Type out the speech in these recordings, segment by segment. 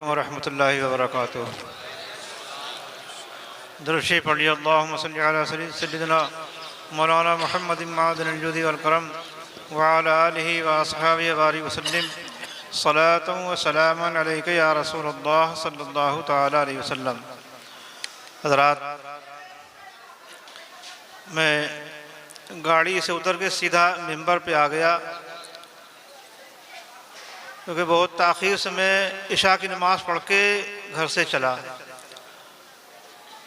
वरहमतुल्लाहि वबरकातुह। दुरूद शरीफ पढ़िए। अल्लाहुम्मा सल्लि अला सय्यिदिना मौलाना मुहम्मदिन मअदनिल जुदी वल करम व अला आलिहि व अस्हाबिहि बारिक वसल्लिम सलातन व सलामन अलैका या रसूलल्लाह सल्लल्लाहु तआला अलैहि वसल्लम। हज़रात, मैं गाड़ी से उतर के सीधा मिंबर पे आ गया क्योंकि बहुत ताख़ीर से मैं इशा की नमाज़ पढ़ के घर से चला।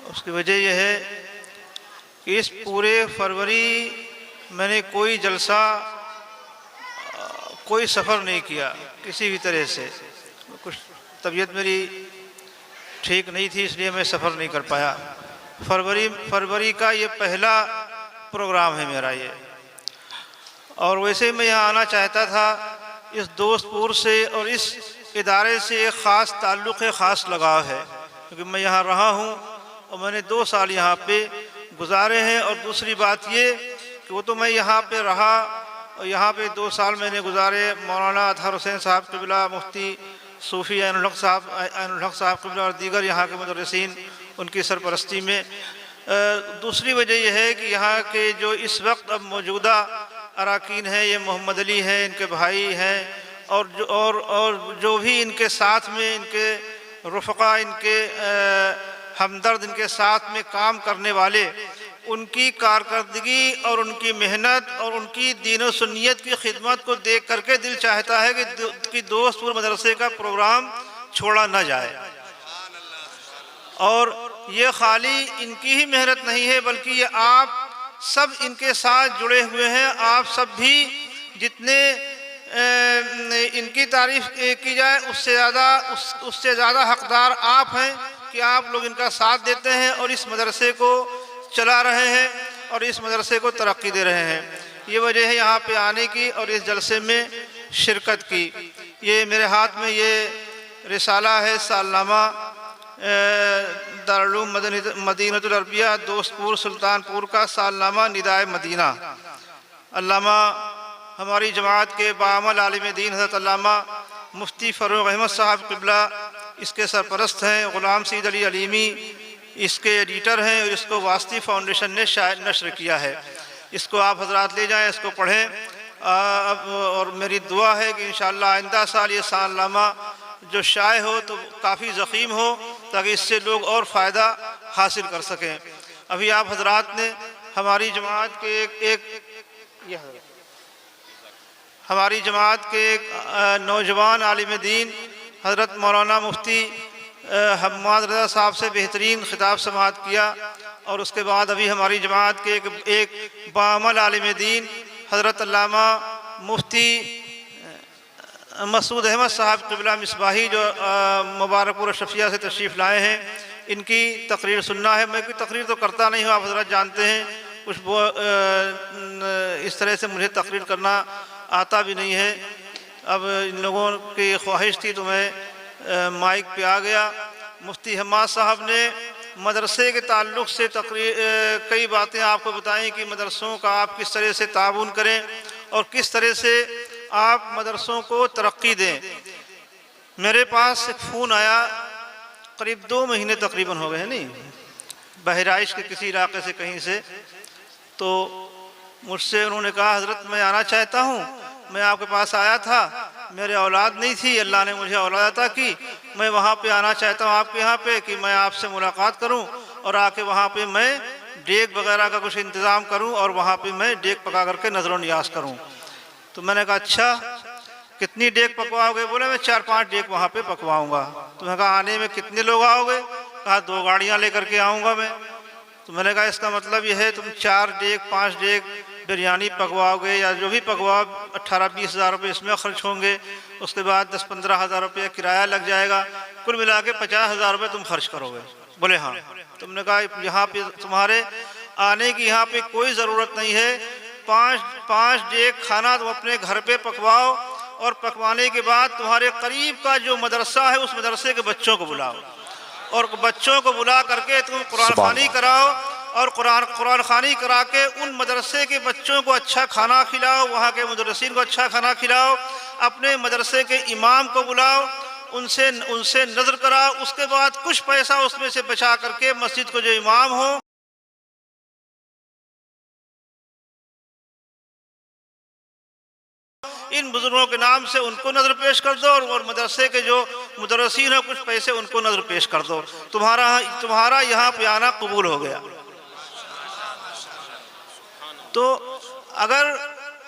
उसकी वजह यह है कि इस पूरे फरवरी मैंने कोई जलसा, कोई सफ़र नहीं किया किसी भी तरह से। कुछ तबीयत मेरी ठीक नहीं थी, इसलिए मैं सफ़र नहीं कर पाया। फरवरी का ये पहला प्रोग्राम है मेरा ये। और वैसे मैं यहाँ आना चाहता था। इस दोस्तपुर से और इस इदारे से एक ख़ास ताल्लुक़ है, ख़ास लगाव है, क्योंकि मैं यहाँ रहा हूँ और मैंने 2 साल यहाँ पे गुजारे हैं। और दूसरी बात ये कि वो तो मैं यहाँ पे रहा और यहाँ पे 2 साल मैंने गुजारे। मौलाना अतहर हुसैन साहब क़िबला, मुफ्ती सूफ़ी ऐनुल हक़ साहब क़िबला और दीगर यहाँ के मुदर्रिसीन, उनकी सरपरस्ती में। दूसरी वजह यह है कि यहाँ के जो इस वक्त अब मौजूदा अराकीन हैं, ये मोहम्मद अली हैं, इनके भाई हैं, और जो भी इनके साथ में इनके रुफ़क़ा, इनके हमदर्द, इनके साथ में काम करने वाले, उनकी कारकर्दगी और उनकी मेहनत और उनकी दीन व सुन्नियत की खिदमत को देख करके दिल चाहता है कि दोस्तपुर मदरसे का प्रोग्राम छोड़ा न जाए। और ये खाली इनकी ही मेहनत नहीं है, बल्कि ये आप सब इनके साथ जुड़े हुए हैं। आप सब भी जितने इनकी तारीफ़ की जाए उससे ज़्यादा हकदार आप हैं कि आप लोग इनका साथ देते हैं और इस मदरसे को चला रहे हैं और इस मदरसे को तरक्की दे रहे हैं। ये वजह है यहाँ पे आने की और इस जलसे में शिरकत की। ये मेरे हाथ में ये रिसाला है, सालनामा दारुल उलूम मदीनतुल अरबिया दोस्तपुर सुल्तानपुर का सालनामा निदाए मदीना। अल्लामा हमारी जमात के बाअमल आलिम दीन हज़रत अल्लामा मुफ्ती फ़ारूक अहमद साहब क़िबला इसके सरपरस्त हैं। ग़ुलाम सईद अली अलीमी इसके एडिटर हैं और इसको वास्ती फाउंडेशन ने नश्र किया है। इसको आप हज़रात ले जाएँ, इसको पढ़ें। और मेरी दुआ है कि इंशाअल्लाह आइंदा साल ये सालनामा जो शाये हो तो काफ़ी ज़ख़ीम हो, ताकि इससे लोग और फ़ायदा हासिल कर सकें। अभी आप हज़रात ने हमारी जमात के एक नौजवान आलिम दीन हज़रत मौलाना मुफ्ती हम्माद रज़ा साहब से बेहतरीन ख़िताब समाअत किया। और उसके बाद अभी हमारी जमात के एक बाअमल आलिम दीन हज़रत अल्लामा मुफ्ती मसूद अहमद साहब क़िबला मिसबाही जो मुबारकपुर शफ़िया से तशरीफ़ लाए हैं, इनकी तकरीर सुनना है। मैं कोई तकरीर तो करता नहीं हूँ, आप हज़रात जानते हैं। कुछ इस तरह से मुझे तकरीर करना आता भी नहीं है। अब इन लोगों की ख्वाहिश थी तो मैं माइक पे आ गया। मुफ्ती हम्माद साहब ने मदरसे के ताल्लुक़ से कई बातें आपको बताएं कि मदरसों का आप किस तरह से ताउन करें और किस तरह से आप मदरसों को तरक्की दें। मेरे पास एक फ़ोन आया, करीब 2 महीने तकरीबन हो गए हैं, नहीं, बहराइश के किसी इलाके से कहीं से। तो मुझसे उन्होंने कहा, हज़रत मैं आना चाहता हूँ, मैं आपके पास आया था, मेरे औलाद नहीं थी, अल्लाह ने मुझे औलाद अता की, मैं वहाँ पे आना चाहता हूँ आपके यहाँ पे कि मैं आपसे मुलाकात करूँ और आके वहाँ पे मैं डेग वगैरह का कुछ इंतज़ाम करूँ और वहाँ पे मैं डेग पका करके नज़र नियाज़ करूँ। तो मैंने कहा अच्छा, कितनी डेग पकवाओगे? बोले मैं 4-5 डेग वहाँ पे पकवाऊँगा। तो मैंने कहा आने में कितने लोग आओगे? कहा 2 गाड़ियाँ लेकर के आऊँगा मैं। तो मैंने कहा इसका मतलब यह है तुम 4 डेग 5 डेग बिरयानी पकवाओगे या जो भी पकवाओ, 18-20 हज़ार रुपये इसमें ख़र्च होंगे। उसके बाद 10-15 हज़ार रुपये किराया लग जाएगा, कुल मिला के 50 हज़ार रुपये तुम खर्च करोगे। बोले हाँ। तुमने कहा यहाँ पे तुम्हारे आने की यहाँ पे कोई ज़रूरत नहीं है, 5 डेग खाना तुम अपने घर पे पकवाओ और पकवाने के बाद तुम्हारे करीब का जो मदरसा है उस मदरसे के बच्चों को बुलाओ और बच्चों को बुला करके तुम कुरान ख़वानी कराओ और कुरान ख़वानी करा के उन मदरसे के बच्चों को अच्छा खाना खिलाओ, वहाँ के मुदर्रिसीन को अच्छा खाना खिलाओ, अपने मदरसे के इमाम को बुलाओ उनसे उनसे नज़र करा, उसके बाद कुछ पैसा उसमें से बचा करके मस्जिद को जो इमाम हो इन बुजुर्गों के नाम से उनको नज़र पेश कर दो, और मदरसे के जो मुदर्रिसीन हैं कुछ पैसे उनको नज़र पेश कर दो, तुम्हारा यहाँ पे आना कबूल हो गया। तो अगर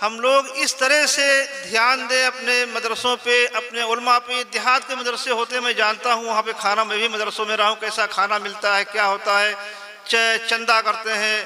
हम लोग इस तरह से ध्यान दें अपने मदरसों पे, अपने उलमा पे, देहात के मदरसे होते हैं, मैं जानता हूँ वहाँ पे खाना, मैं भी मदरसों में रहा हूँ, कैसा खाना मिलता है, क्या होता है, चंदा करते हैं,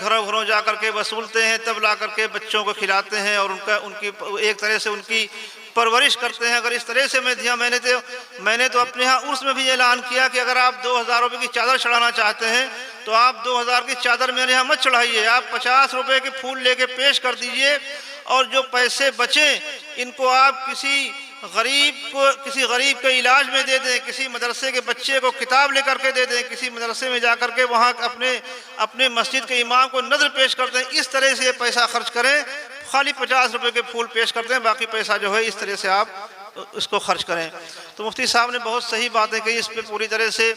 घरों घरों जा कर के वसूलते हैं, तब ला करके बच्चों को खिलाते हैं और उनकी एक तरह से उनकी परवरिश करते हैं। अगर इस तरह से मैंने तो अपने यहाँ उर्स में भी ऐलान किया कि अगर आप 2000 रुपये की चादर चढ़ाना चाहते हैं तो आप 2000 की चादर मेरे यहाँ मत चढ़ाइए, आप 50 रुपये के फूल लेके पेश कर दीजिए, और जो पैसे बचें इनको आप किसी गरीब के इलाज में दे दें, किसी मदरसे के बच्चे को किताब लेकर के दे दें, किसी मदरसे में जा कर के वहाँ अपने मस्जिद के इमाम को नज़र पेश कर दें। इस तरह से पैसा खर्च करें, खाली 50 रुपये के फूल पेश कर दें, बाकी पैसा जो है इस तरह से आप इसको खर्च करें। तो मुफ्ती साहब ने बहुत सही बातें कही, इस पर पूरी तरह से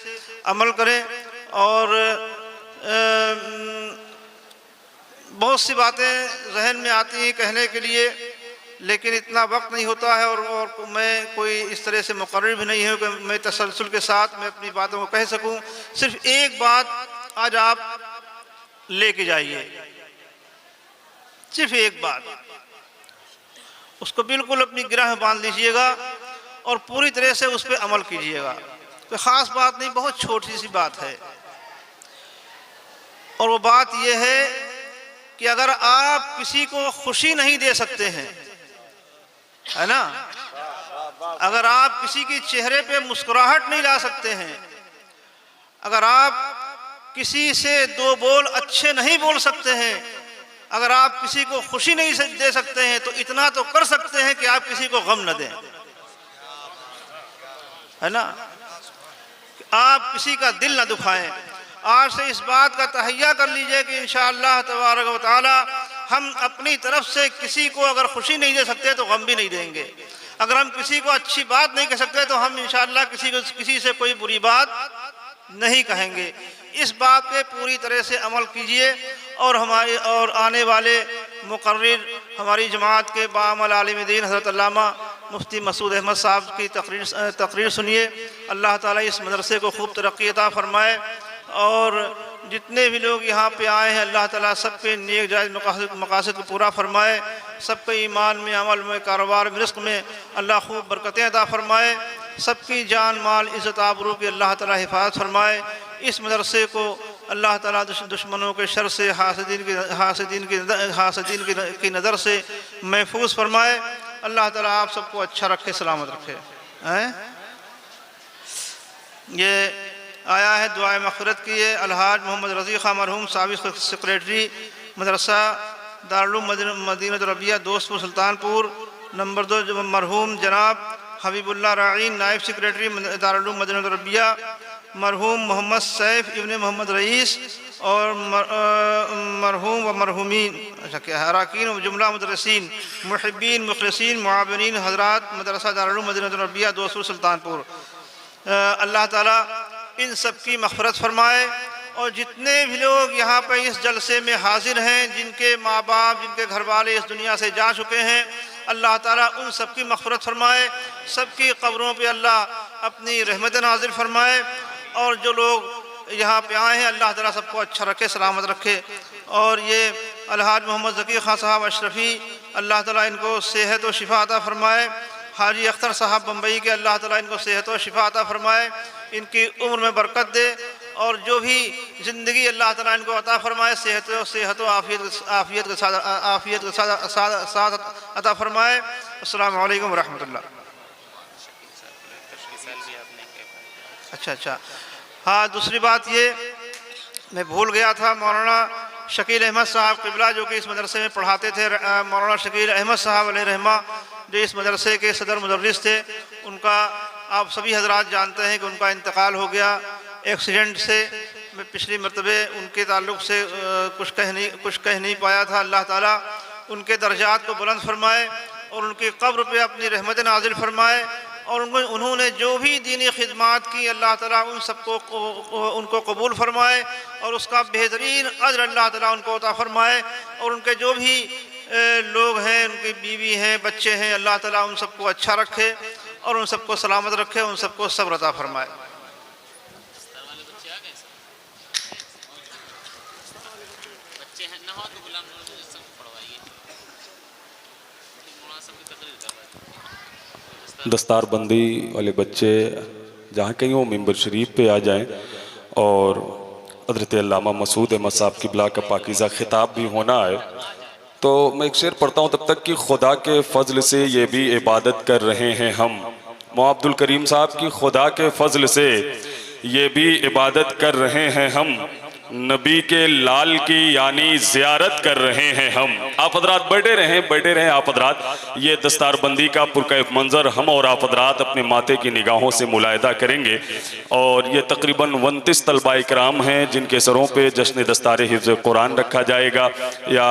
अमल करें। और बहुत सी बातें जहन में आती हैं कहने के लिए, लेकिन इतना वक्त नहीं होता है, और मैं कोई इस तरह से मुकर्रर भी नहीं हूँ कि मैं तसलसल के साथ मैं अपनी बातों को कह सकूँ। सिर्फ एक बात आज आप लेके जाइए, सिर्फ एक बात, उसको बिल्कुल अपनी गिरह में बांध लीजिएगा और पूरी तरह से उस पर अमल कीजिएगा। कोई ख़ास बात नहीं, बहुत छोटी सी बात है, और वो बात यह है कि अगर आप किसी को खुशी नहीं दे सकते हैं, है ना, अगर आप किसी के चेहरे पे मुस्कुराहट नहीं ला सकते हैं, अगर आप किसी से दो बोल अच्छे नहीं बोल सकते हैं, अगर आप किसी को खुशी नहीं दे सकते हैं, तो इतना तो कर सकते हैं कि आप किसी को गम न दें, है ना, आप किसी का दिल न दुखाएं। आज से इस बात का तहैया कर लीजिए कि इंशाअल्लाह तबारक व तआला हम अपनी तरफ से किसी को अगर खुशी नहीं दे सकते तो गम भी नहीं देंगे, अगर हम किसी को अच्छी बात नहीं कह सकते तो हम इंशाअल्लाह किसी से कोई बुरी बात नहीं कहेंगे। इस बात पे पूरी तरह से अमल कीजिए, और आने वाले मुकर्रिर हमारी जमात के बाअमल आलिम दीन हज़रत अल्लामा मुफ्ती मसूद अहमद साहब की तकरीर सुनिए। अल्लाह ताला इस मदरसे को खूब तरक्की अता फरमाए, और जितने भी लोग यहाँ पे आए हैं अल्लाह ताला सबके नेक जायज़ मकासद को पूरा फरमाए, सबके ईमान में, अमल में, कारोबार में, रिज़्क़ में अल्लाह खूब बरकतें अता फरमाए, सबकी जान माल इज़्ज़त आबरू की अल्लाह ताला हिफाज़त फरमाए। इस मदरसे को अल्लाह ताला दुश्मनों के शर से, हासिदीन की नज़र से महफूज फरमाए। अल्लाह ताला आप सबको अच्छा रखे, सलामत रखे। ये आया है दुआए मग़फ़िरत की है अलहाज मोहम्मद रज़ी ख़ान मरहूम साबिक़ सेक्रेटरी मदरसा दारुल मदीनत रबिया दोस्तपुर सुल्तानपुर, नंबर 2 मरहूम जनाब हबीबुल्लाह राईन नायब सेक्रेटरी दारुल मदीनत रबिया, मरहूम मोहम्मद सैफ इब्न मोहम्मद रईस, और मरहूम व मरहूमीन अच्छा क्या है अराकीन व जुमला मुदर्रिसीन मुहिब्बीन मुखलिसीन मुआविनीन हज़रात मदरसा दारुल मदीनत रबिया दोस्तपुर सुल्तानपुर। अल्लाह ताला इन सब की मग़फ़िरत फरमाए, और जितने भी लोग यहाँ पर इस जलसे में हाजिर हैं, जिनके माँ बाप, जिनके घर वाले इस दुनिया से जा चुके हैं, अल्लाह ताला उन सब की मग़फ़िरत फरमाए, सबकी क़ब्रों पे अल्लाह अपनी रहमत नाज़िल फरमाए, और जो लोग यहाँ पे आए हैं अल्लाह ताला सबको अच्छा रखे, सलामत रखे। और ये अलहाज मोहम्मद ज़की ख़ान साहब अशरफ़ी, अल्लाह ताला इनको सेहत व शिफा अता फ़रमाए। हाजी अख्तर साहब बम्बई के, अल्लाह ताला इनको सेहत व शिफा अता फ़रमाए, इनकी उम्र में बरकत दे, और जो भी ज़िंदगी अल्लाह ताला इनको अता फ़रमाए, सेहत व आफ़ियत के साथ अता फ़रमाए। अस्सलामु अलैकुम व रहमतुल्लाह। अच्छा, हाँ, दूसरी बात ये मैं भूल गया था, मौलाना शकील अहमद साहब क़िबला जो कि इस मदरसे में पढ़ाते थे, मौलाना शकील अहमद साहब अलैहि रहमा जो इस मदरसे के सदर मुदर्रिस थे, उनका आप सभी हजरात जानते हैं कि उनका इंतकाल हो गया एक्सीडेंट से। मैं पिछली मरतबे उनके ताल्लुक़ से कुछ कह नहीं पाया था। अल्लाह ताला उनके दर्जात को बुलंद फरमाए और उनकी कब्र पे अपनी रहमत नाजिल फरमाए, और उन्होंने जो भी दीनी खिदमत की अल्लाह ताला उन सबको उनको कबूल फरमाए और उसका बेहतरीन अजर अल्लाह ताला उनको अता फरमाए। और उनके जो भी लोग हैं, उनकी बीवी हैं, बच्चे हैं, अल्लाह ताला उन सबको अच्छा रखे और उन सबको सलामत रखे, उन सबको सब्र अता फरमाए। दस्तारबंदी वाले बच्चे जहाँ कहीं वो मिंबर शरीफ पे आ जाएं और हज़रत अल्लामा मसूद अहमद साहब क़िबला का पाकीज़ा ख़िताब भी होना है, तो मैं एक शेर पढ़ता हूँ तब तक कि खुदा के फजल से ये भी इबादत कर रहे हैं हम। मौला अब्दुल करीम साहब की खुदा के फजल से ये भी इबादत कर रहे हैं हम, नबी के लाल की यानी ज़ियारत कर रहे हैं हम। आप हज़रात बैठे रहें आप हज़रात। ये दस्तारबंदी का पुरकैफ मंज़र हम और आप हज़रात अपने माथे की निगाहों से मुलाहिदा करेंगे। और ये तकरीबन 29 तलबा इकराम हैं जिनके सरों पे जश्न दस्तार हिफ्ज़ कुरान रखा जाएगा, या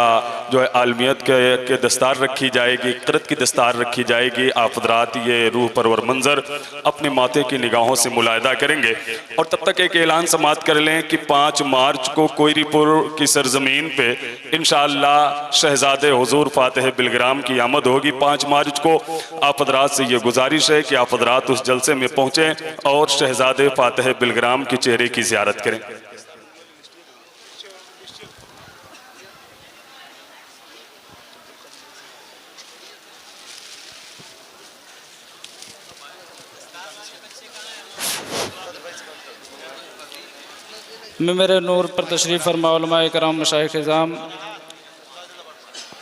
जो है आलमियत के दस्तार रखी जाएगी, क़िरात की दस्तार रखी जाएगी। आप हज़रात ये रूह परवर मंज़र अपने माथे की निगाहों से मुलाहिदा करेंगे। और तब तक एक ऐलान समाअत कर लें कि 5 मार्च को कोयरीपुर की सरजमीन पे इंशाअल्लाह शहजादे हुजूर फातिह बिलग्राम की आमद होगी 5 मार्च को। आप हज़रात से ये गुजारिश है कि आप हज़रात उस जलसे में पहुँचें और शहजादे फातिह बिलग्राम के चेहरे की ज़ियारत करें। मैं मेरे नूर पर तशरीफ़ फरमा उलमाए कराम मशाइख़ इज़ाम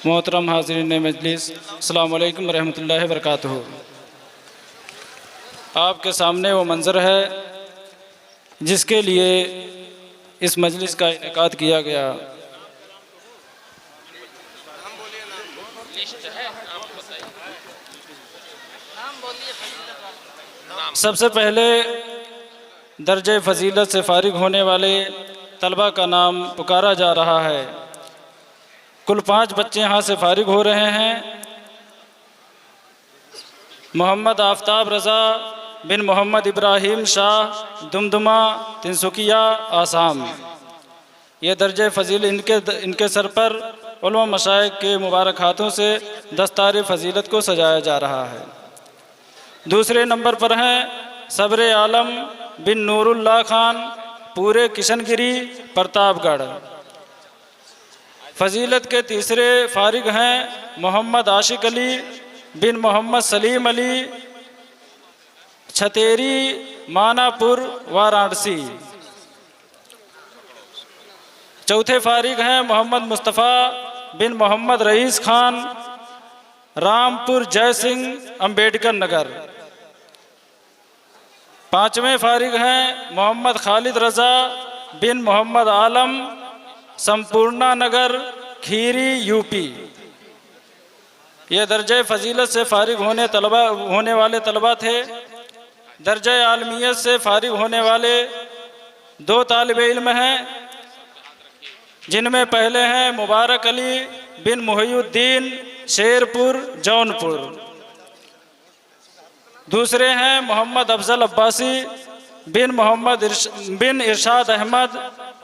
मोहतरम हाज़रीन मजलिस, अस्सलामु अलैकुम रहमतुल्लाहि व बरकातुहू। आपके सामने वो मंज़र है जिसके लिए इस मजलिस का इनेकाद किया गया। सबसे पहले दर्जे फ़जीलत से फ़ारिग होने वाले तलबा का नाम पुकारा जा रहा है। कुल 5 बच्चे यहाँ से फ़ारिग हो रहे हैं। मोहम्मद आफ्ताब रज़ा बिन मोहम्मद इब्राहिम शाह दुमदुमा तिनसुकिया आसाम। ये दर्जे फ़जील इनके सर पर उलमा मशाइख के मुबारक हाथों से दस्तार फ़जीलत को सजाया जा रहा है। दूसरे नंबर पर हैं सब्र आलम बिन नूरुल्लाह खान पूरे किशनगिरी प्रतापगढ़। फ़जीलत के तीसरे फ़ारिग हैं मोहम्मद आशिक अली बिन मोहम्मद सलीम अली छतेरी मानापुर वाराणसी। चौथे फ़ारिग हैं मोहम्मद मुस्तफ़ा बिन मोहम्मद रईस खान रामपुर जय सिंह अम्बेडकर नगर। 5वें फ़ारिग हैं मोहम्मद खालिद रज़ा बिन मोहम्मद आलम संपूर्णा नगर खीरी यूपी। ये दर्जे फ़जीलत से फ़ारिग होने वाले तलबा थे। दर्जे आलमियत से फ़ारिग होने वाले 2 तालिब इल्म हैं, जिनमें पहले हैं मुबारक अली बिन मुहियुद्दीन शेरपुर जौनपुर। दूसरे हैं मोहम्मद अफजल अब्बासी बिन मोहम्मद बिन इरशाद अहमद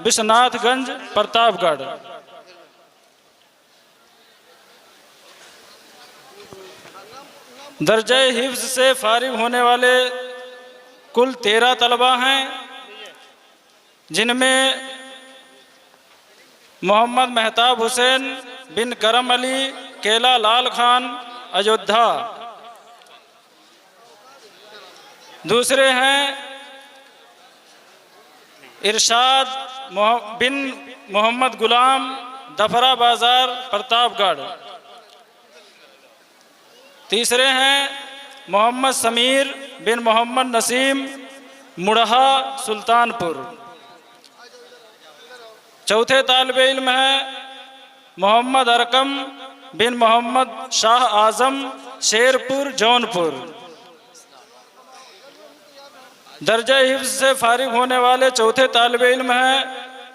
विश्वनाथगंज प्रतापगढ़। दर्जे हिफ्ज़ से फ़ारिग होने वाले कुल 13 तलबा हैं, जिनमें मोहम्मद महताब हुसैन बिन करम अली केला लाल खान अयोध्या। दूसरे हैं इरशाद बिन मोहम्मद गुलाम दफरा बाज़ार प्रतापगढ़। तीसरे हैं मोहम्मद समीर बिन मोहम्मद नसीम मुढ़ा सुल्तानपुर। चौथे तालिब इल्म हैं मोहम्मद अरकम बिन मोहम्मद शाह आज़म शेरपुर जौनपुर। दर्जा हिफ्ज़ से फ़ारिग होने वाले चौथे तालिब इल्म हैं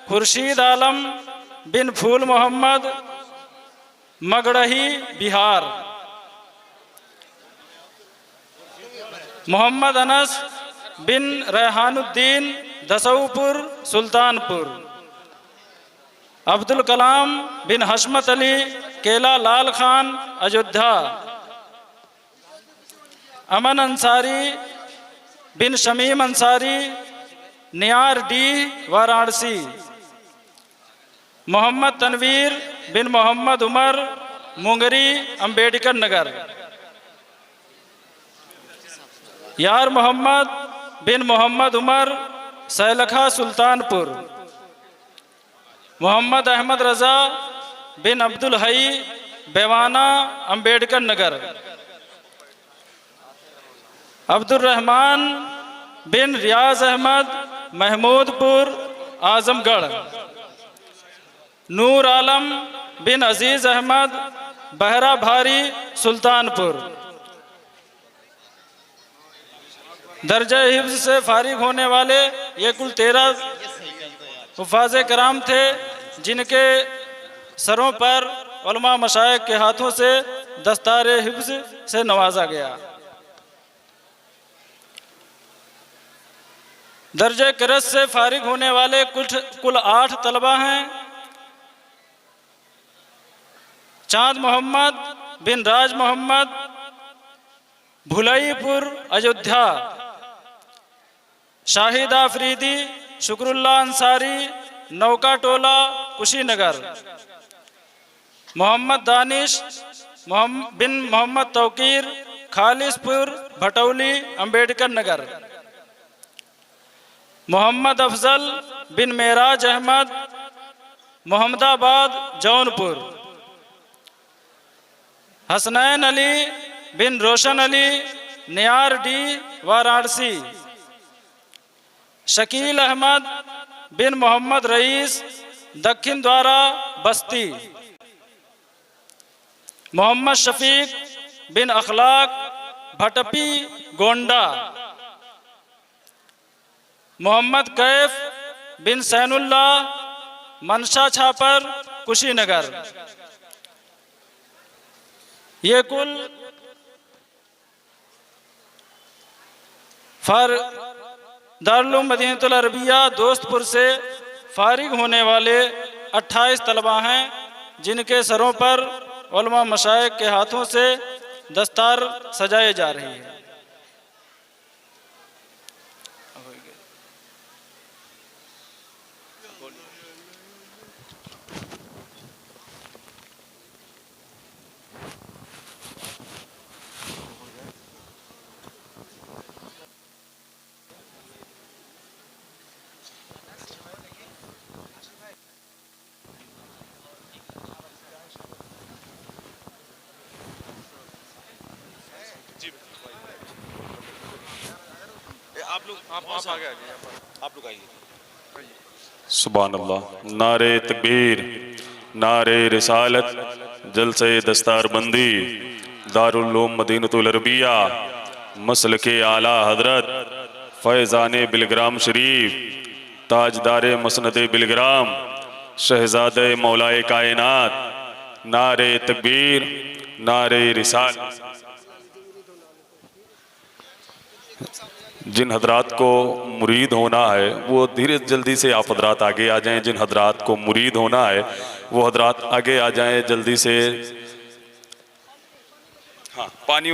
खुर्शीद आलम बिन फूल मोहम्मद मगड़ही बिहार। मोहम्मद अनस बिन रेहानुद्दीन दसऊपुर सुल्तानपुर, अब्दुल कलाम बिन हशमत अली केला लाल खान अयोध्या, अमन अंसारी बिन शमीम अंसारी नियार डी वाराणसी, मोहम्मद तनवीर बिन मोहम्मद उमर मुंगरी अंबेडकर नगर, यार मोहम्मद बिन मोहम्मद उमर सैलखा सुल्तानपुर, मोहम्मद अहमद रज़ा बिन अब्दुल हई बेवाना अंबेडकर नगर, अब्दुल रहमान बिन रियाज अहमद महमूदपुर आजमगढ़, नूर आलम बिन अजीज़ अहमद बहरा भारी सुल्तानपुर। दर्जा हिफ्ज़ से फारिग होने वाले ये कुल 13 हुफ़ाज़ कराम थे, जिनके सरों पर उलमा मशाइख के हाथों से दस्तार हिफ्ज़ से नवाजा गया। दर्जे करत से फारिग होने वाले कुल 8 तलबा हैं। चाँद मोहम्मद बिन राज मोहम्मद भुलईपुर अयोध्या, शाहिद आफरीदी शुक्रुल्ला अंसारी नौका टोला कुशीनगर, मोहम्मद दानिश बिन मोहम्मद तौकीर खालिसपुर भटौली अंबेडकर नगर, मोहम्मद अफजल बिन मेराज अहमद मोहम्मदाबाद जौनपुर, हसनैन अली बिन रोशन अली नियार डी वाराणसी, शकील अहमद बिन मोहम्मद रईस दक्षिण द्वारा बस्ती, मोहम्मद शफीक बिन अखलाक भटपी गोंडा, मोहम्मद कैफ बिन सैनुल्ला मनशा छापर कुशीनगर। ये कुल दारुल उलूम मदीनतुल अरबिया दोस्तपुर से फारिग होने वाले 28 तलबा हैं, जिनके सरों पर उलमा मशाइख के हाथों से दस्तार सजाए जा रही है। सुभान अल्लाह। नारे तकबीर, नारे रिसालत, जलसे दस्तारबंदी, दारुल उलूम मदीनतुल अरबिया, मसलके आला हजरत फैज़ाने बिलग्राम शरीफ, ताजदारे मसनदे बिलग्राम, शहजादे मौलाए कायनात। नारे तकबीर, नारे रिसालत। जिन हजरात को मुरीद होना है वो धीरे जल्दी से आप हजरात आगे आ जाएं। जिन हजरात को मुरीद होना है वो हजरात आगे आ जाएं जल्दी से। हाँ, पानी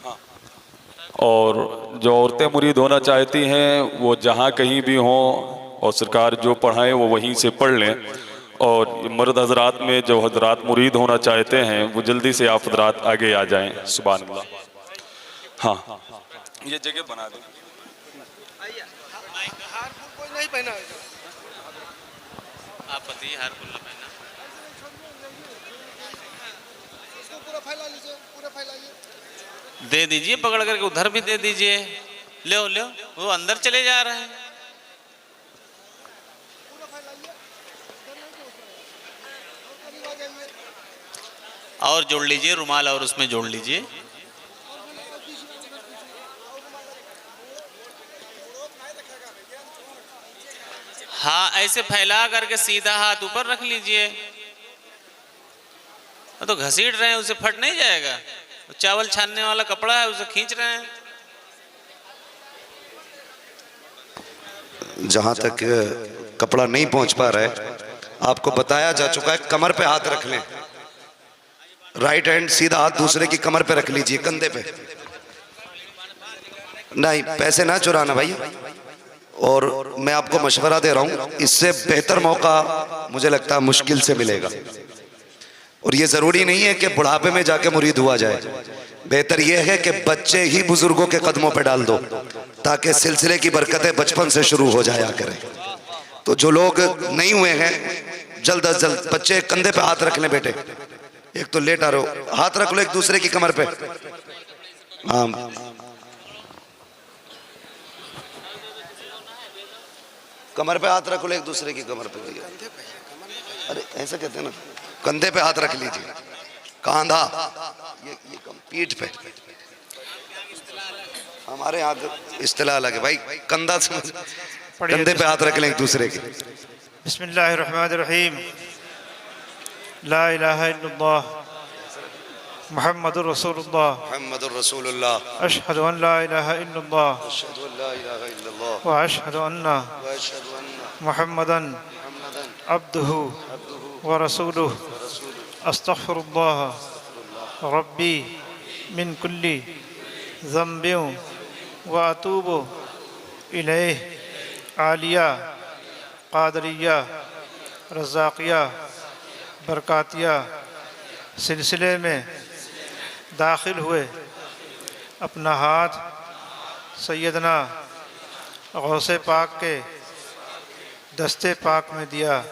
हाँ। और जो औरतें मुरीद होना चाहती हैं वो जहाँ कहीं भी हों और सरकार जो पढ़ाएं वो वहीं से पढ़ लें। और मर्द हजरात में जो हजरात मुरीद होना चाहते हैं वो जल्दी से आप हजरात आगे आ जाएं। सुभान अल्लाह। हाँ, ये जगह बना दें। कोई नहीं पहना आप बताइए, हार खुला पहना इसको पूरा फैला लीजिए, पूरा फैलाइए। दे दीजिए, पकड़ करके उधर भी दे दीजिए। ले वो अंदर चले जा रहे हैं। और जोड़ लीजिए रुमाल, और उसमें जोड़ लीजिए। हाँ, ऐसे फैला करके सीधा हाथ ऊपर रख लीजिए। तो घसीट रहे हैं, उसे फट नहीं जाएगा। चावल छानने वाला कपड़ा है, उसे खींच रहे हैं। जहां तक कपड़ा नहीं पहुंच पा रहा है, आपको बताया जा चुका है, कमर पे हाथ रख लें। राइट हैंड सीधा हाथ दूसरे की कमर पे रख लीजिए, कंधे पे नहीं। पैसे ना चुराना भाई। और मैं आपको मशवरा दे रहा हूं, इससे बेहतर मौका मुझे लगता है मुश्किल से मिलेगा। और ये जरूरी नहीं है कि बुढ़ापे में जाके मुरीद हुआ जाए। बेहतर यह है कि बच्चे ही बुजुर्गों के कदमों पे डाल दो, ताकि सिलसिले की बरकतें बचपन से शुरू हो जाया करें। तो जो लोग नहीं हुए हैं, जल्द अज जल्द बच्चे कंधे पे हाथ रख लें। बेटे एक तो लेट आ रहे हो, हाथ रख लो एक दूसरे की कमर पे। हाँ, कमर पे हाथ रख लो एक दूसरे की कमर पे। अरे ऐसा कहते हैं ना, कंधे पे हाथ रख लीजिए, कांधा ये पीठ पे। हमारे यहाँ इस्तिलाह अलग है भाई, कंधा समझ, कंधे पे हाथ रख लें एक दूसरे के। बिस्मिल्लाहिर्रहमानिर्रहीम। ला इलाहा इल्लल्लाह मुहम्मदुर रसूलुल्लाह मुहम्मदुर रसूलुल्लाह अशहदु अन ला इलाहा इल्लल्लाह अशहदु अन ला इलाहा इल्लल्लाह व अशहदु अन्ना व अशहदु अन्ना मुहम्मदन अब्दुहु व रसूलुहु अस्तगफिरुल्लाह रब्बी मिन कुल्ली ज़म्बिन व अतूबु इलैहि। आलिया, कादरिया, रज़ाकिया, बरकातिया सिलसिले में दाखिल हुए, अपना हाथ सैयदना गौसे पाक के दस्ते पाक में दिया।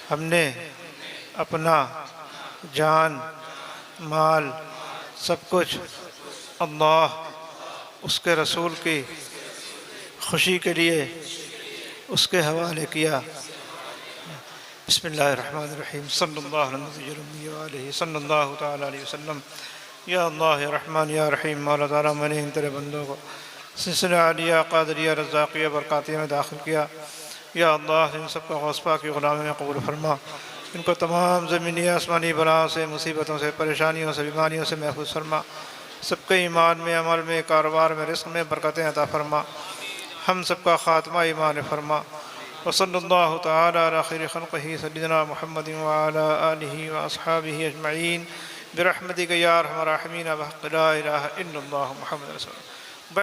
हमने अपना जान माल सब कुछ अल्लाह उसके रसूल की खुशी के लिए उसके हवाले किया। बिस्मिल्लाहिर्रहमानिर्रहीम। सल्लल्लाहु तआला अलैहि वसल्लम। या अल्लाह या रहमान या रहीम। मौला ताला मैंने इन तेरे बंदों को सिलसिला आलिया, कादरिया, रज़ाकिया, बरकातिया में दाखिल किया। या अल्लाह इन सबका गौस पाक की ग़ुलामी में कबूल फरमा। इनको तमाम ज़मीनी आसमानी बलाओं से, मुसीबतों से, परेशानियों से, बीमारियों से महफूज फरमा। सबके ईमान में, अमल में, कारोबार में, रिज़्क़ में बरकतें अता फरमा। हम सबका ख़ात्मा ईमान फरमा। व सल्लल्लाहु तआला अला खैरि खल्क़िही सय्यिदिना मुहम्मदिन व अला आलिहि व अस्हाबिहि अजमईन बिरहमतिका या अरहमर राहिमीन व हक़्क़ि ला इलाहा इल्लल्लाह मुहम्मदुर रसूलुल्लाह।